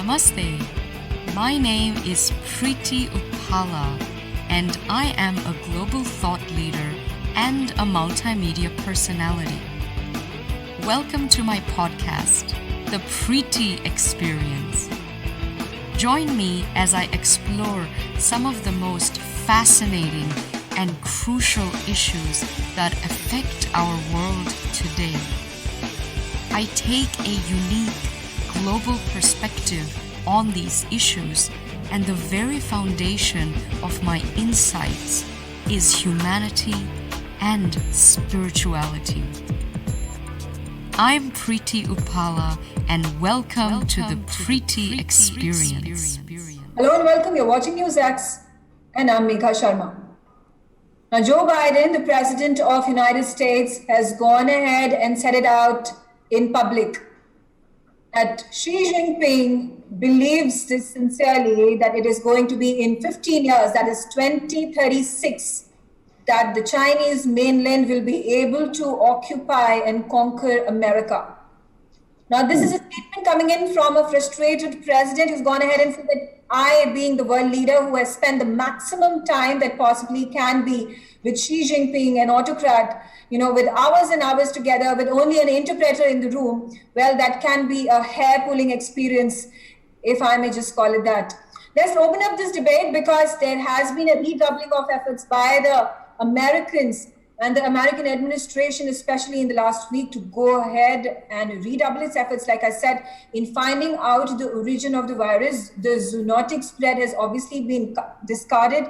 Namaste. My name is Preity Upala, and I am a global thought leader and a multimedia personality. Welcome to my podcast, The Preity Experience. Join me as I explore some of the most fascinating and crucial issues that affect our world today. I take a unique global perspective on these issues, and the very foundation of my insights is humanity and spirituality. I'm Preity Upala, and welcome to the Preity Experience. Hello and welcome. You're watching Newsx, and I'm Megha Sharma. Now, Joe Biden, the President of the United States, has gone ahead and said it out in public that Xi Jinping believes this sincerely, that it is going to be in 15 years, that is 2036, that the Chinese mainland will be able to occupy and conquer America. Now, this is a statement coming in from a frustrated president who's gone ahead and said that I, being the world leader who has spent the maximum time that possibly can be with Xi Jinping, an autocrat, with hours and hours together, with only an interpreter in the room, well, that can be a hair-pulling experience, if I may just call it that. Let's open up this debate because there has been a redoubling of efforts by the Americans and the American administration, especially in the last week, to go ahead and redouble its efforts, like I said, in finding out the origin of the virus. The zoonotic spread has obviously been discarded,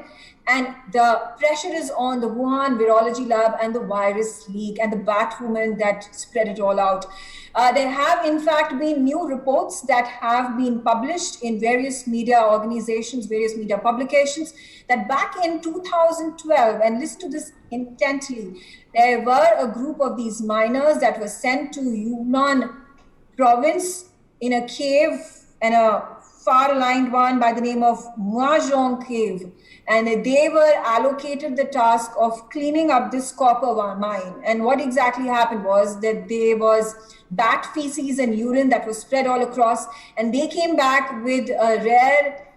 and the pressure is on the Wuhan virology lab and the virus leak and the bat woman that spread it all out. There have, in fact, been new reports that have been published in various media organizations, various media publications, that back in 2012, and listen to this intently, there were a group of these miners that were sent to Yunnan province in a cave, and a far-aligned one by the name of Mahjong Cave. And they were allocated the task of cleaning up this copper mine. And what exactly happened was that there was bat feces and urine that was spread all across. And they came back with a rare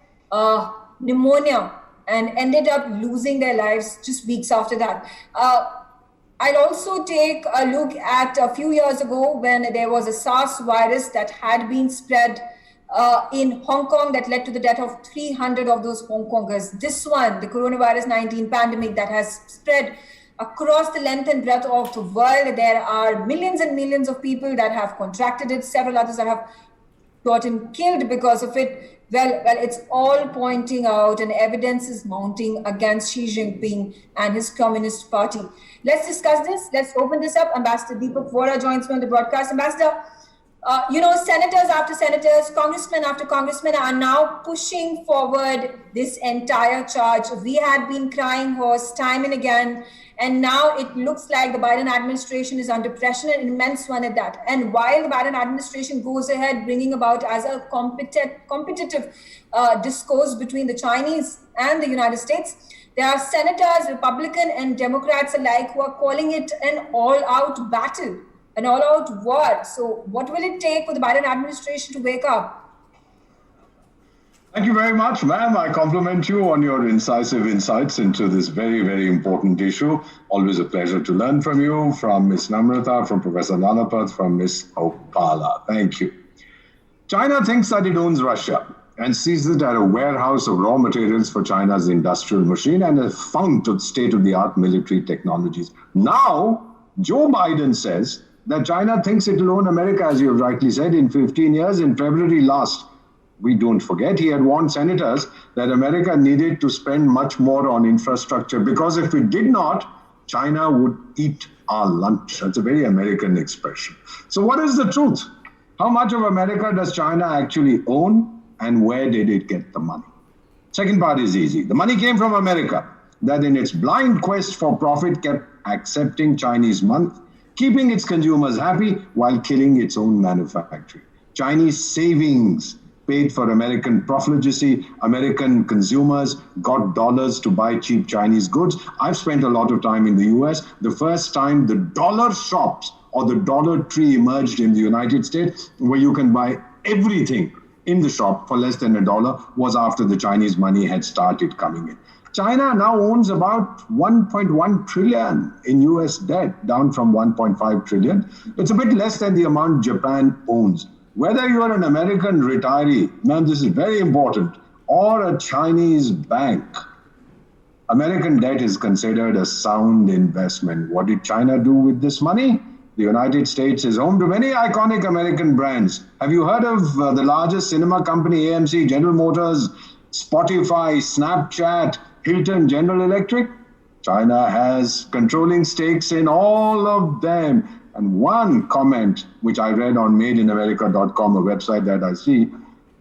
pneumonia and ended up losing their lives just weeks after that. I'll also take a look at a few years ago when there was a SARS virus that had been spread in Hong Kong that led to the death of 300 of those Hong Kongers. This one, the coronavirus 19 pandemic that has spread across the length and breadth of the world. There are millions and millions of people that have contracted it, several others that have gotten killed because of it. Well, it's all pointing out, and evidence is mounting against Xi Jinping and his Communist Party. Let's discuss this. Let's open this up. Ambassador Deepak Vora joins me on the broadcast. Ambassador, senators after senators, congressmen after congressmen are now pushing forward this entire charge. We had been crying hoarse time and again, and now it looks like the Biden administration is under pressure, an immense one at that. And while the Biden administration goes ahead bringing about as a competitive discourse between the Chinese and the United States, there are senators, Republican and Democrats alike, who are calling it an all-out battle, an all-out war. So what will it take for the Biden administration to wake up? Thank you very much, ma'am. I compliment you on your incisive insights into this very, very important issue. Always a pleasure to learn from you, from Ms. Namrata, from Professor Nalapath, from Ms. Upala. Thank you. China thinks that it owns Russia and sees it as a warehouse of raw materials for China's industrial machine and a fount of state-of-the-art military technologies. Now, Joe Biden says that China thinks it will own America, as you have rightly said, in 15 years. In February last, we don't forget, he had warned senators that America needed to spend much more on infrastructure because if it did not, China would eat our lunch. That's a very American expression. So what is the truth? How much of America does China actually own, and where did it get the money? Second part is easy. The money came from America, that in its blind quest for profit kept accepting Chinese money, keeping its consumers happy while killing its own manufacturing. Chinese savings paid for American profligacy. American consumers got dollars to buy cheap Chinese goods. I've spent a lot of time in the US. The first time the dollar shops or the Dollar Tree emerged in the United States, where you can buy everything in the shop for less than $1 was after the Chinese money had started coming in. China now owns about 1.1 trillion in US debt, down from 1.5 trillion. It's a bit less than the amount Japan owns. Whether you're an American retiree, ma'am, this is very important, or a Chinese bank, American debt is considered a sound investment. What did China do with this money? The United States is home to many iconic American brands. Have you heard of the largest cinema company, AMC, General Motors, Spotify, Snapchat, Hilton, General Electric? China has controlling stakes in all of them. And one comment, which I read on madeinamerica.com, a website that I see,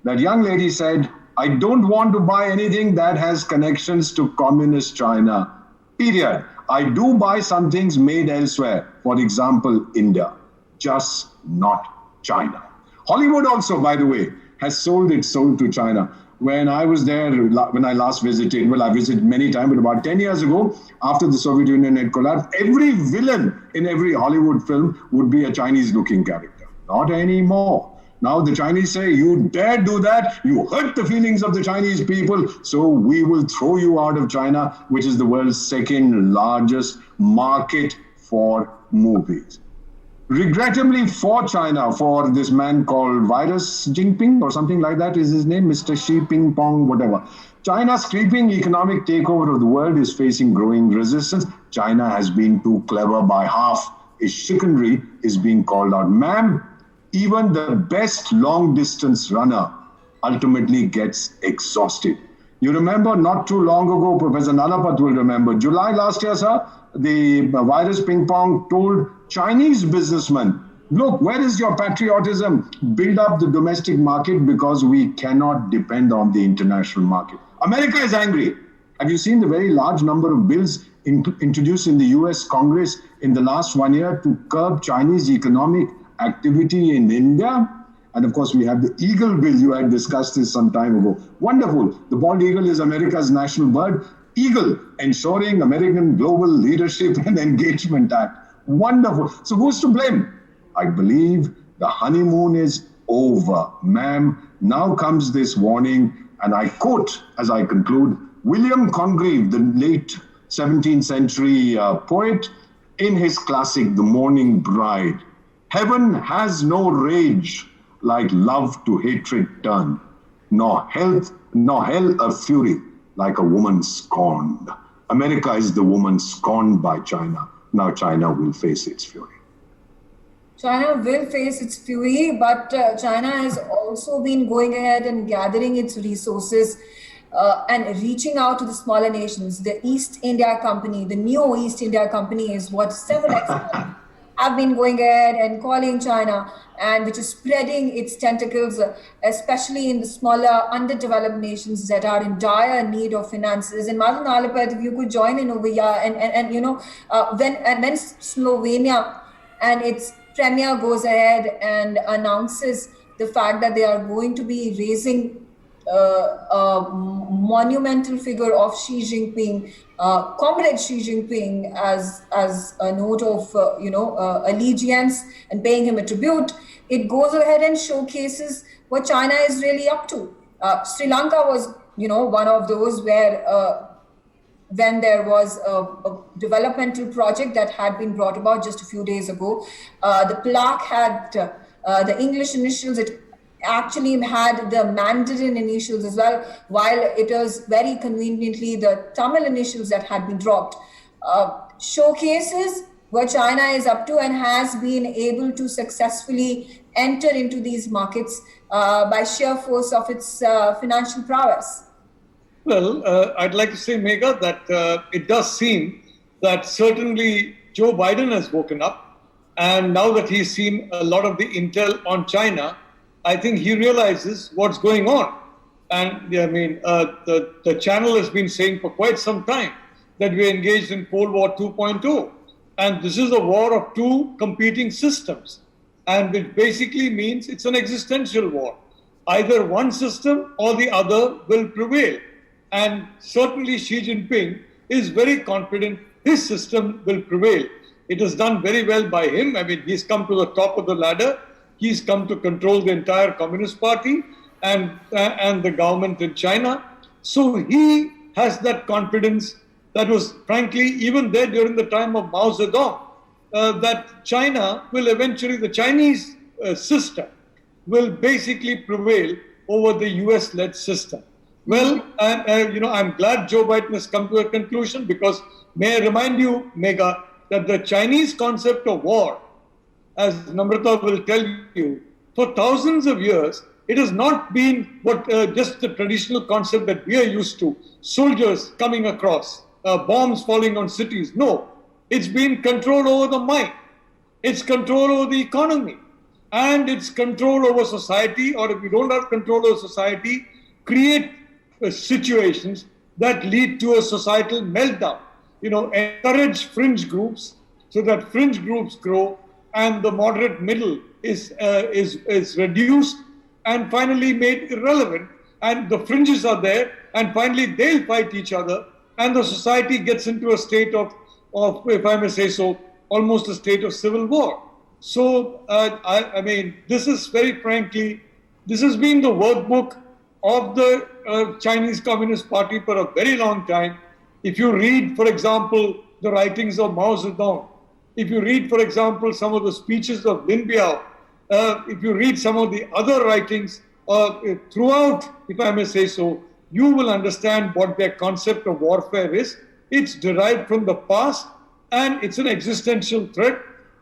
that young lady said, I don't want to buy anything that has connections to communist China, period. I do buy some things made elsewhere, for example, India, just not China. Hollywood also, by the way, has sold its soul to China. When I was there, when I last visited, well, I visited many times, but about 10 years ago, after the Soviet Union had collapsed, every villain in every Hollywood film would be a Chinese-looking character. Not anymore. Now the Chinese say, you dare do that, you hurt the feelings of the Chinese people, so we will throw you out of China, which is the world's second largest market for movies. Regrettably for China, for this man called Virus Jinping or something like that is his name, Mr. Xi Jinping, whatever. China's creeping economic takeover of the world is facing growing resistance. China has been too clever by half. Its chicanery is being called out. Ma'am, even the best long-distance runner ultimately gets exhausted. You remember not too long ago, Professor Nalapat will remember, July last year, sir, the Virus Ping Pong told Chinese businessmen, look, where is your patriotism? Build up the domestic market because we cannot depend on the international market. America is angry. Have you seen the very large number of bills introduced in the US Congress in the last 1 year to curb Chinese economic activity in India? And of course, we have the eagle bill. You had discussed this some time ago. Wonderful. The bald eagle is America's national bird. Eagle, ensuring American Global Leadership and Engagement Act. Wonderful. So who's to blame? I believe the honeymoon is over, ma'am. Now comes this warning, and I quote as I conclude, William Congreve, the late 17th century poet, in his classic The Morning Bride. Heaven has no rage like love to hatred turn, nor hell a fury like a woman scorned. America is the woman scorned by China. Now China will face its fury. China will face its fury, but China has also been going ahead and gathering its resources and reaching out to the smaller nations. The East India Company, the new East India Company is what several experts have been going ahead and calling China, and which is spreading its tentacles, especially in the smaller, underdeveloped nations that are in dire need of finances. And Madhu Nalapat, if you could join in over here, and you know, when Slovenia and its premier goes ahead and announces the fact that they are going to be raising a monumental figure of Xi Jinping, Comrade Xi Jinping, as a note of allegiance and paying him a tribute, it goes ahead and showcases what China is really up to. Sri Lanka was, one of those where when there was a developmental project that had been brought about just a few days ago, the plaque had the English initials. It actually had the Mandarin initials as well, while it was very conveniently the Tamil initials that had been dropped. Showcases what China is up to and has been able to successfully enter into these markets by sheer force of its financial prowess. Well, I'd like to say, Megha, that it does seem that certainly Joe Biden has woken up, and now that he's seen a lot of the intel on China, I think he realizes what's going on. And I mean, the channel has been saying for quite some time that we're engaged in Cold War 2.0. And this is a war of two competing systems. And it basically means it's an existential war. Either one system or the other will prevail. And certainly Xi Jinping is very confident his system will prevail. It is done very well by him. I mean, he's come to the top of the ladder. He's come to control the entire Communist Party. and the government in China. So he has that confidence that was frankly even there during the time of Mao Zedong, that China will eventually, the Chinese system will basically prevail over the US-led system. Well, I'm glad Joe Biden has come to a conclusion, because may I remind you, Megha, that the Chinese concept of war, as Namrata will tell you, for thousands of years, it has not been what just the traditional concept that we are used to, soldiers coming across, bombs falling on cities. No, it's been control over the mind, it's control over the economy, and it's control over society, or if you don't have control over society, create situations that lead to a societal meltdown. Encourage fringe groups so that fringe groups grow and the moderate middle is reduced and finally made irrelevant, and the fringes are there, and finally they'll fight each other, and the society gets into a state of, if I may say so, almost a state of civil war. So, I mean, this is very frankly, this has been the workbook of the Chinese Communist Party for a very long time. If you read, for example, the writings of Mao Zedong, if you read, for example, some of the speeches of Lin Biao, if you read some of the other writings throughout, if I may say so, you will understand what their concept of warfare is. It's derived from the past, and it's an existential threat.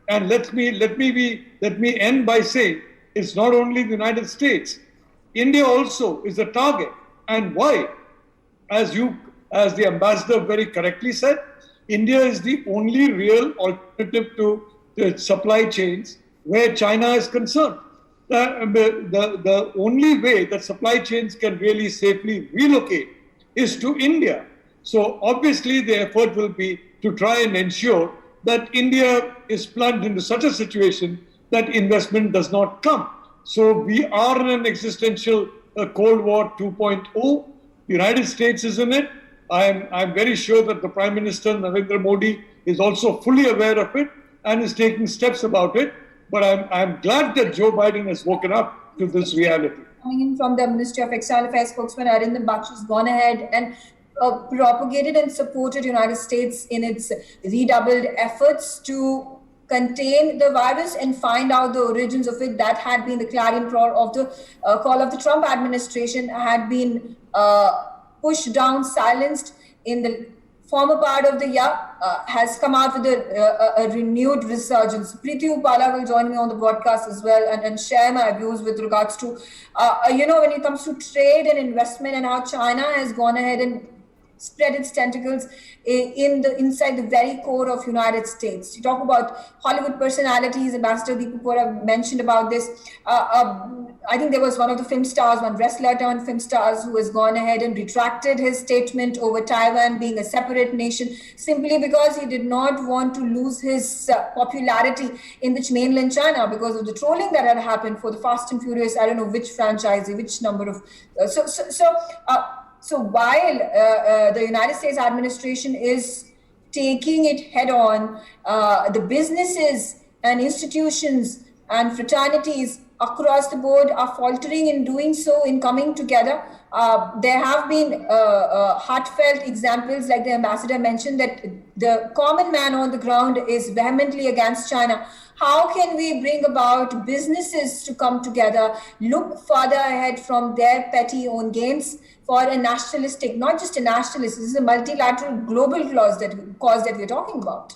And let me end by saying, it's not only the United States. India also is a target. And why? As the ambassador very correctly said, India is the only real alternative to the supply chains where China is concerned. The only way that supply chains can really safely relocate is to India. So obviously the effort will be to try and ensure that India is plunged into such a situation that investment does not come. So we are in an existential Cold War 2.0. The United States is in it. I'm very sure that the Prime Minister, Narendra Modi, is also fully aware of it and is taking steps about it. But I'm glad that Joe Biden has woken up to this reality. Coming in from the Ministry of External Affairs spokesman Arindam Bakshi has gone ahead and propagated and supported the United States in its redoubled efforts to contain the virus and find out the origins of it. That had been the clarion call of the Trump administration, had been pushed down, silenced in the former part of the year, has come out with a renewed resurgence. Preity Upala will join me on the broadcast as well and share my views with regards to, when it comes to trade and investment and how China has gone ahead and spread its tentacles inside the very core of United States. You talk about Hollywood personalities. Ambassador Deepak Vora mentioned about this. I think there was one of the film stars, one wrestler turned film stars, who has gone ahead and retracted his statement over Taiwan being a separate nation simply because he did not want to lose his popularity in the mainland China because of the trolling that had happened for the Fast and Furious. I don't know which franchise, which number of So while the United States administration is taking it head on, the businesses and institutions and fraternities across the board are faltering in doing so, in coming together. There have been heartfelt examples, like the ambassador mentioned, that the common man on the ground is vehemently against China. How can we bring about businesses to come together, look further ahead from their petty own gains for a nationalistic, not just a nationalist, this is a multilateral global cause that we're talking about?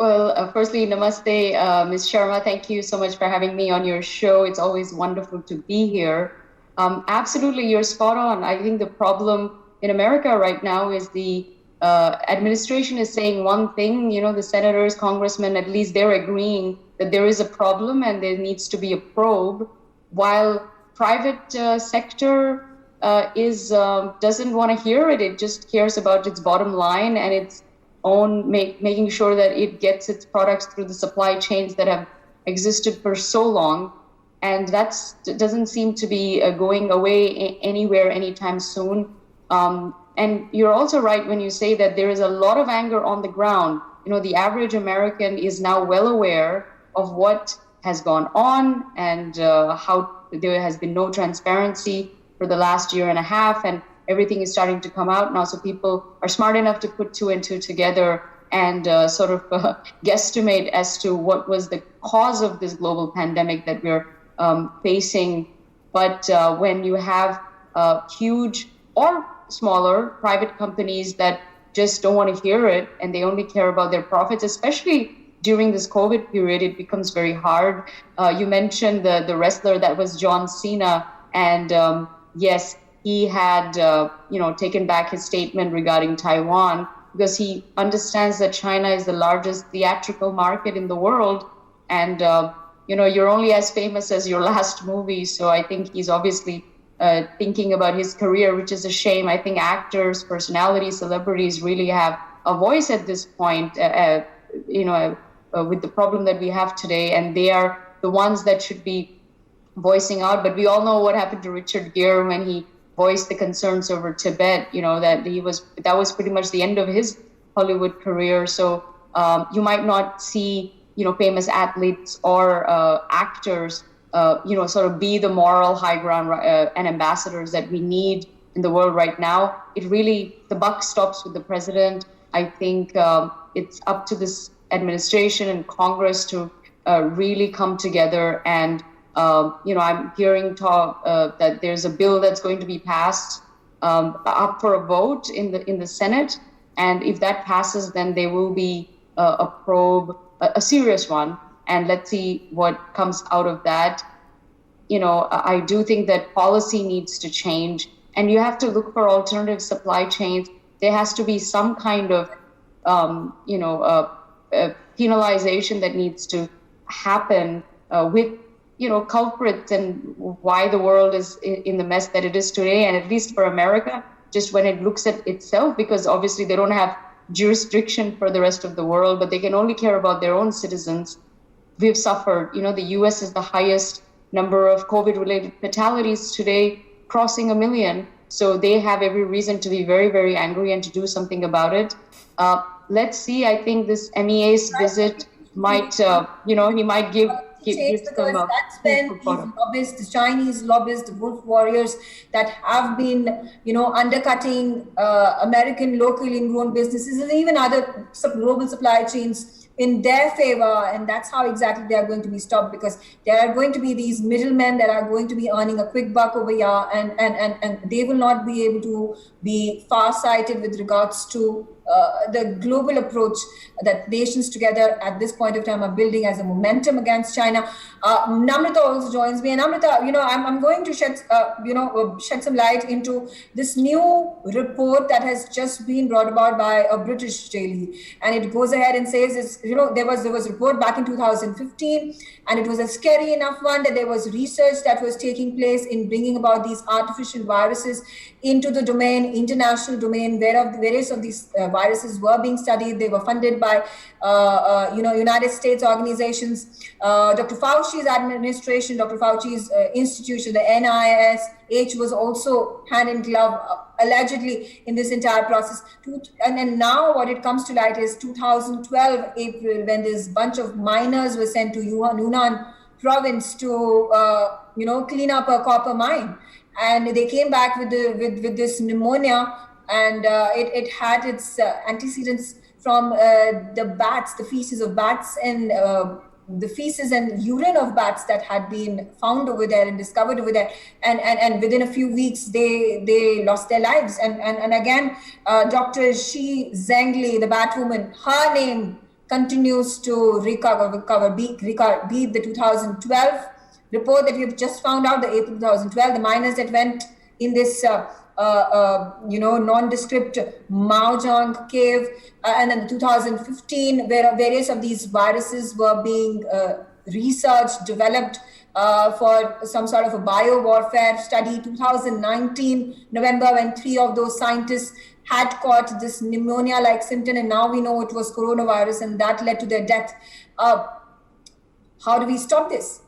Well, firstly, namaste, Ms. Sharma. Thank you so much for having me on your show. It's always wonderful to be here. Absolutely, you're spot on. I think the problem in America right now is the administration is saying one thing, the senators, congressmen, at least they're agreeing that there is a problem and there needs to be a probe, while private sector doesn't want to hear it. It just cares about its bottom line and its own making sure that it gets its products through the supply chains that have existed for so long. And that doesn't seem to be going away anywhere anytime soon. And you're also right when you say that there is a lot of anger on the ground. The average American is now well aware of what has gone on, and how there has been no transparency for the last year and a half, and everything is starting to come out now. So people are smart enough to put two and two together and sort of guesstimate as to what was the cause of this global pandemic that we're facing. But when you have huge or smaller private companies that just don't want to hear it and they only care about their profits, especially during this COVID period, it becomes very hard. You mentioned the wrestler that was John Cena, and yes, he had taken back his statement regarding Taiwan because he understands that China is the largest theatrical market in the world, and you're only as famous as your last movie. So I think he's obviously thinking about his career, which is a shame. I think actors, personalities, celebrities really have a voice at this point, with the problem that we have today, and they are the ones that should be voicing out. But we all know what happened to Richard Gere when he voiced the concerns over Tibet, that was pretty much the end of his Hollywood career. So you might not see, famous athletes or actors, sort of be the moral high ground and ambassadors that we need in the world right now. The buck stops with the president. I think it's up to this administration and Congress to really come together. And I'm hearing talk that there's a bill that's going to be passed up for a vote in the Senate, and if that passes, then there will be a probe, a serious one, and let's see what comes out of that. I do think that policy needs to change, and you have to look for alternative supply chains. There has to be some kind of penalization that needs to happen with culprits and why the world is in the mess that it is today. And at least for America, just when it looks at itself, because obviously they don't have jurisdiction for the rest of the world, but they can only care about their own citizens. We've suffered. The US is the highest number of COVID-related fatalities today, crossing 1 million. So they have every reason to be very, very angry and to do something about it. Let's see. I think this MEA's visit might, he might give some that's when these lobbyists, the Chinese lobbyists, the wolf warriors that have been, undercutting American local ingrown businesses and even other global supply chains in their favor, and that's how exactly they are going to be stopped, because there are going to be these middlemen that are going to be earning a quick buck over here, and they will not be able to be far-sighted with regards to the global approach that nations together at this point of time are building as a momentum against China. Namrata also joins me, and Namrata, I'm going to shed some light into this new report that has just been brought about by a British daily, and it goes ahead and says there was a report back in 2015, and it was a scary enough one that there was research that was taking place in bringing about these artificial viruses into the international domain, whereof various of these viruses were being studied. They were funded by, United States organizations. Dr. Fauci's administration, Dr. Fauci's institution, the NISH, was also hand in glove, allegedly, in this entire process. And then now what it comes to light is 2012 April, when this bunch of miners were sent to Yunnan province to, clean up a copper mine. And they came back with this pneumonia, and it had its antecedents from the bats, the feces of bats, and the feces and urine of bats that had been found over there and discovered over there. And within a few weeks, they lost their lives. And again, Dr. Shi Zhengli, the bat woman, her name continues to recover. Be the 2012 report that we've just found out, the April 2012, the miners that went in this, nondescript Maojang cave, and then 2015, where various of these viruses were being researched, developed for some sort of a bio-warfare study. 2019, November, when 3 of those scientists had caught this pneumonia-like symptom, and now we know it was coronavirus, and that led to their death. How do we stop this?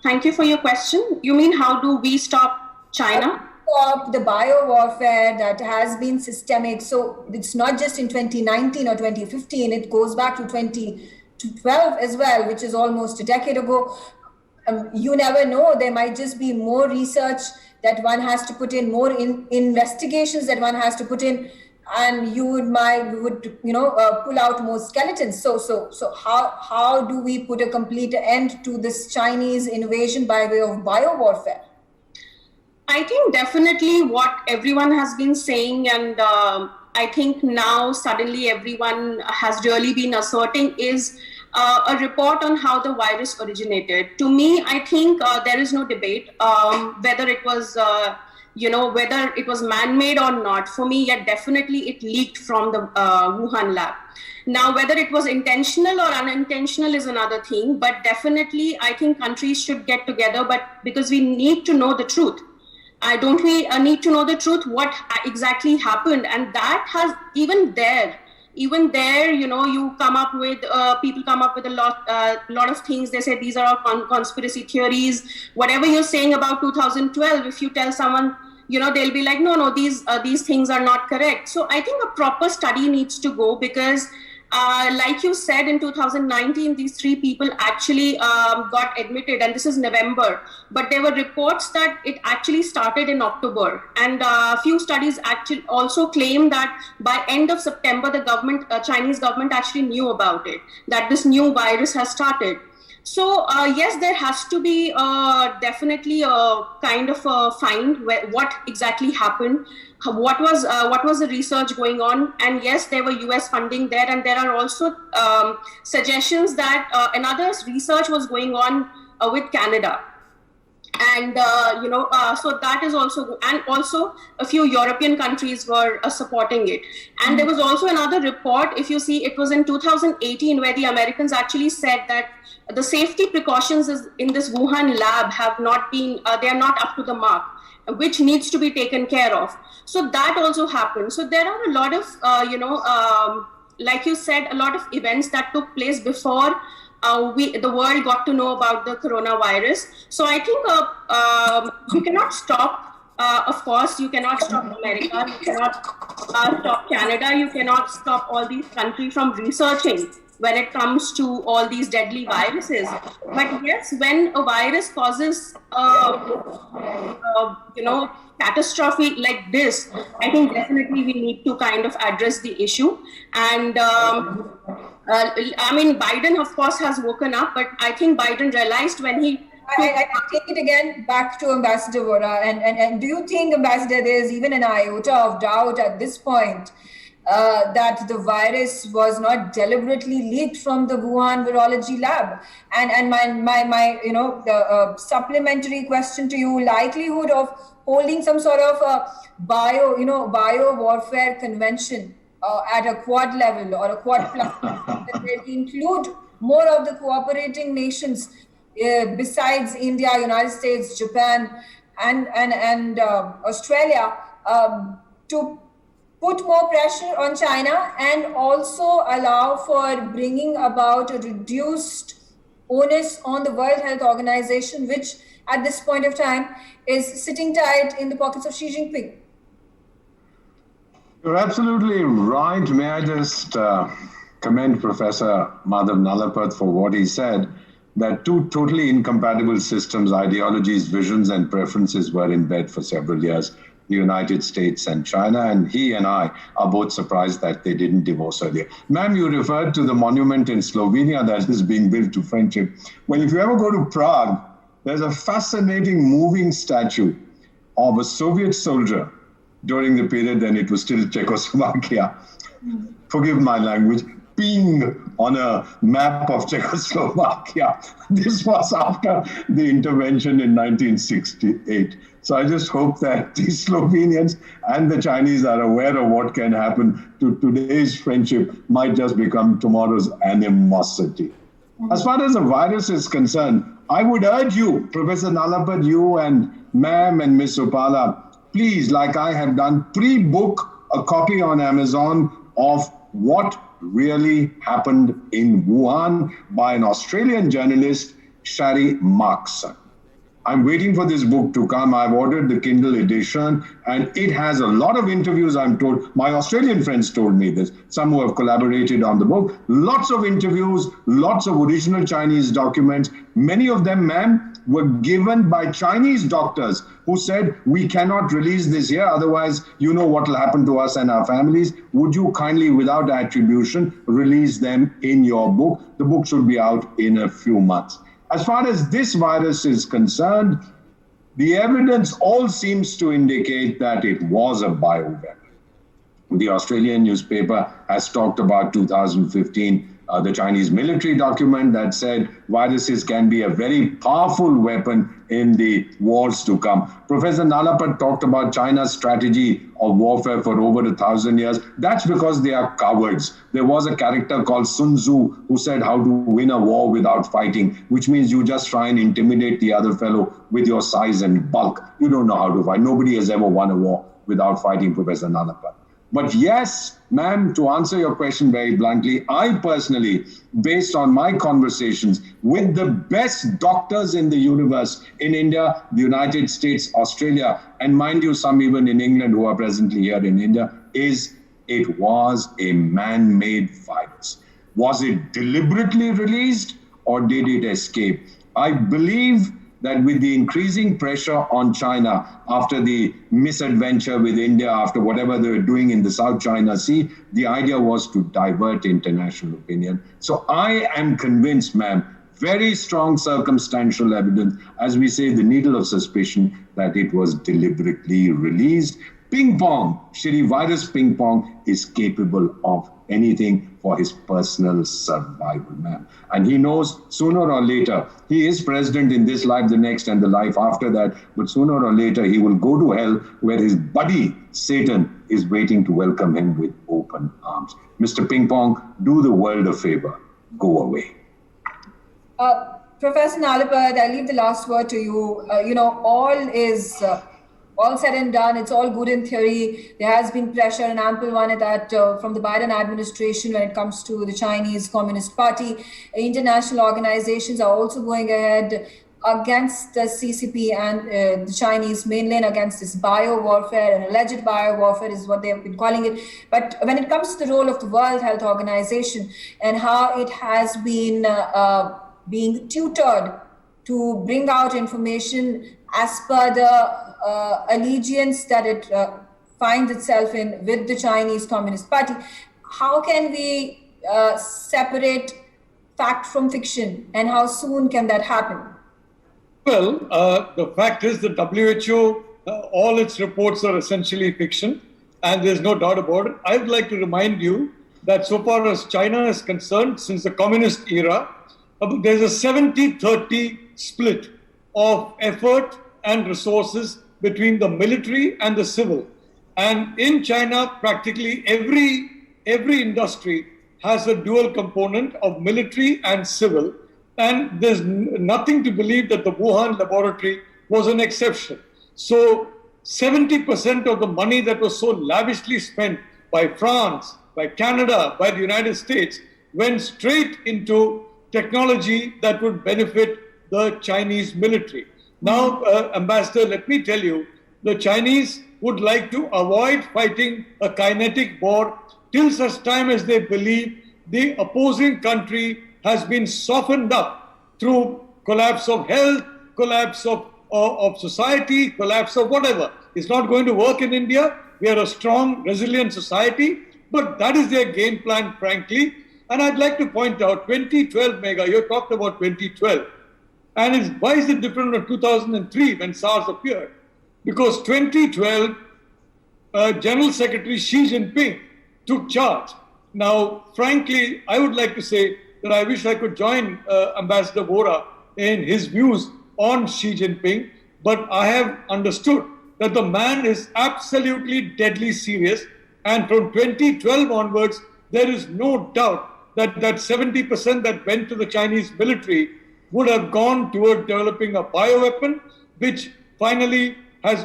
Thank you for your question. You mean how do we stop China? stop the biowarfare that has been systemic. So it's not just in 2019 or 2015, it goes back to 2012 as well, which is almost a decade ago. You never know, there might just be more research that one has to put in, more investigations that one has to put in, and you would pull out more skeletons. So how do we put a complete end to this Chinese invasion by way of biowarfare? I think definitely what everyone has been saying, and I think now suddenly everyone has really been asserting, is a report on how the virus originated. To me, I think there is no debate whether it was whether it was man-made or not. For me, yet definitely it leaked from the Wuhan lab. Now, whether it was intentional or unintentional is another thing, but definitely I think countries should get together, but because we need to know the truth. Don't we need to know the truth, what exactly happened? And that has, even there, you come up with, people come up with a lot of things. They say these are all conspiracy theories. Whatever you're saying about 2012, if you tell someone, they'll be like, no, these things are not correct. So I think a proper study needs to go, because like you said, in 2019, these 3 people actually got admitted, and this is November. But there were reports that it actually started in October. And a few studies actually also claim that by end of September, the Chinese government actually knew about it, that this new virus has started. So yes, there has to be definitely a kind of a find what exactly happened. What was the research going on? And yes, there were US funding there, and there are also suggestions that another research was going on with Canada. And so that is also, and also a few European countries were supporting it. And there was also another report, if you see, it was in 2018, where the Americans actually said that the safety precautions in this Wuhan lab have not been, they are not up to the mark, which needs to be taken care of. So that also happened. So there are a lot of, like you said, a lot of events that took place before the world got to know about the coronavirus. So I think you cannot stop, of course, you cannot stop America, you cannot stop Canada, you cannot stop all these countries from researching when it comes to all these deadly viruses. But yes, when a virus causes, catastrophe like this, I think definitely we need to kind of address the issue. And Biden, of course, has woken up, but I think Biden realized when he... I take it again back to Ambassador Vora. And do you think, Ambassador, there is even an iota of doubt at this point that the virus was not deliberately leaked from the Wuhan virology lab? And my supplementary question to you: likelihood of holding some sort of a bio warfare convention at a quad level or a quad plus that will include more of the cooperating nations besides India, United States, Japan, and Australia, to put more pressure on China and also allow for bringing about a reduced onus on the World Health Organization, which at this point of time is sitting tight in the pockets of Xi Jinping? You're absolutely right. May I just commend Professor Madhav Nalapat for what he said, that 2 totally incompatible systems, ideologies, visions, and preferences were in bed for several years, the United States and China, and he and I are both surprised that they didn't divorce earlier. Ma'am, you referred to the monument in Slovenia that is being built to friendship. Well, if you ever go to Prague, there's a fascinating moving statue of a Soviet soldier during the period when it was still Czechoslovakia. Forgive my language. Peeing on a map of Czechoslovakia. This was after the intervention in 1968. So I just hope that the Slovenians and the Chinese are aware of what can happen to today's friendship might just become tomorrow's animosity. As far as the virus is concerned, I would urge you, Professor Nalapat, you and Ma'am and Miss Upala, please, like I have done, pre-book a copy on Amazon of what really happened in Wuhan by an Australian journalist, Shari Markson. I'm waiting for this book to come. I've ordered the Kindle edition, and it has a lot of interviews, I'm told. My Australian friends told me this, some who have collaborated on the book. Lots of interviews, lots of original Chinese documents. Many of them, ma'am, were given by Chinese doctors who said, we cannot release this here, otherwise you know what will happen to us and our families. Would you kindly, without attribution, release them in your book? The book should be out in a few months. As far as this virus is concerned, the evidence all seems to indicate that it was a bioweapon. The Australian newspaper has talked about 2015, the Chinese military document that said viruses can be a very powerful weapon in the wars to come. Professor Nalapat talked about China's strategy of warfare for over 1,000 years. That's because they are cowards. There was a character called Sun Tzu who said how to win a war without fighting, which means you just try and intimidate the other fellow with your size and bulk. You don't know how to fight. Nobody has ever won a war without fighting, Professor Nalapat. But yes, ma'am, to answer your question very bluntly, I personally, based on my conversations with the best doctors in the universe in India, the United States, Australia, and mind you, some even in England who are presently here in India, is it was a man-made virus. Was it deliberately released or did it escape? I believe that with the increasing pressure on China after the misadventure with India, after whatever they were doing in the South China Sea, the idea was to divert international opinion. So I am convinced, ma'am, very strong circumstantial evidence, as we say, the needle of suspicion, that it was deliberately released. Ping pong, Shri Virus Ping Pong is capable of anything for his personal survival, ma'am. And he knows sooner or later, he is president in this life, the next, and the life after that, but sooner or later he will go to hell where his buddy, Satan, is waiting to welcome him with open arms. Mr. Ping Pong, do the world a favor. Go away. Professor Nalapat, I leave the last word to you. All is all said and done. It's all good in theory. There has been pressure, an ample one at that, from the Biden administration when it comes to the Chinese Communist Party. International organizations are also going ahead against the CCP and the Chinese mainland, against this bio-warfare, and alleged bio-warfare is what they have been calling it. But when it comes to the role of the World Health Organization and how it has been being tutored to bring out information as per the allegiance that it finds itself in with the Chinese Communist Party, how can we separate fact from fiction, and how soon can that happen? Well, the fact is the WHO, all its reports are essentially fiction, and there's no doubt about it. I would like to remind you that so far as China is concerned, since the communist era, there's a 70-30 split of effort and resources between the military and the civil. And in China, practically every industry has a dual component of military and civil. And there's nothing to believe that the Wuhan laboratory was an exception. So 70% of the money that was so lavishly spent by France, by Canada, by the United States, went straight into technology that would benefit the Chinese military. Now, Ambassador, let me tell you, the Chinese would like to avoid fighting a kinetic war till such time as they believe the opposing country has been softened up through collapse of health, collapse of society, collapse of whatever. It's not going to work in India. We are a strong, resilient society, but that is their game plan, frankly. And I'd like to point out 2012, Megha, you talked about 2012. And why is it different from 2003 when SARS appeared? Because 2012, General Secretary Xi Jinping took charge. Now, frankly, I would like to say that I wish I could join Ambassador Vora in his views on Xi Jinping, but I have understood that the man is absolutely deadly serious. And from 2012 onwards, there is no doubt that that 70% that went to the Chinese military would have gone toward developing a bioweapon, which finally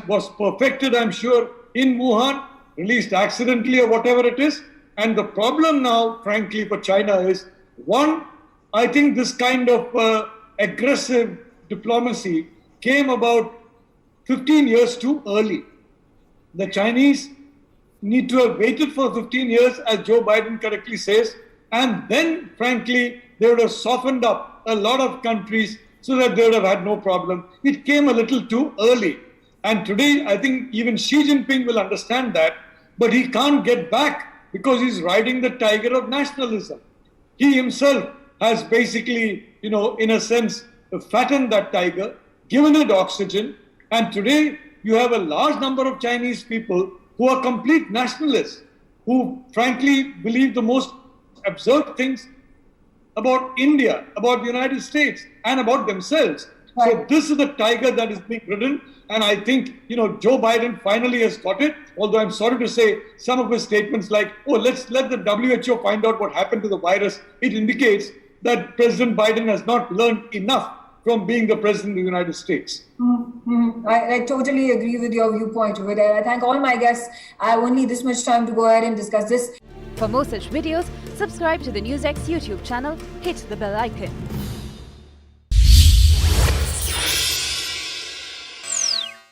was perfected, I'm sure, in Wuhan, released accidentally or whatever it is. And the problem now, frankly, for China is, one, I think this kind of aggressive diplomacy came about 15 years too early. The Chinese need to have waited for 15 years, as Joe Biden correctly says, and then, frankly, they would have softened up a lot of countries so that they would have had no problem. It came a little too early. And today, I think even Xi Jinping will understand that, but he can't get back because he's riding the tiger of nationalism. He himself has basically, in a sense, fattened that tiger, given it oxygen, and today you have a large number of Chinese people who are complete nationalists, who frankly believe the most absurd things about India, about the United States, and about themselves. Right. So this is the tiger that is being ridden, and I think, Joe Biden finally has got it, although I'm sorry to say some of his statements like, let's let the WHO find out what happened to the virus, it indicates that President Biden has not learned enough from being the President of the United States. Mm-hmm. I totally agree with your viewpoint over there. I thank all my guests. I have only this much time to go ahead and discuss this. For more such videos, subscribe to the Newsx YouTube channel, hit the bell icon.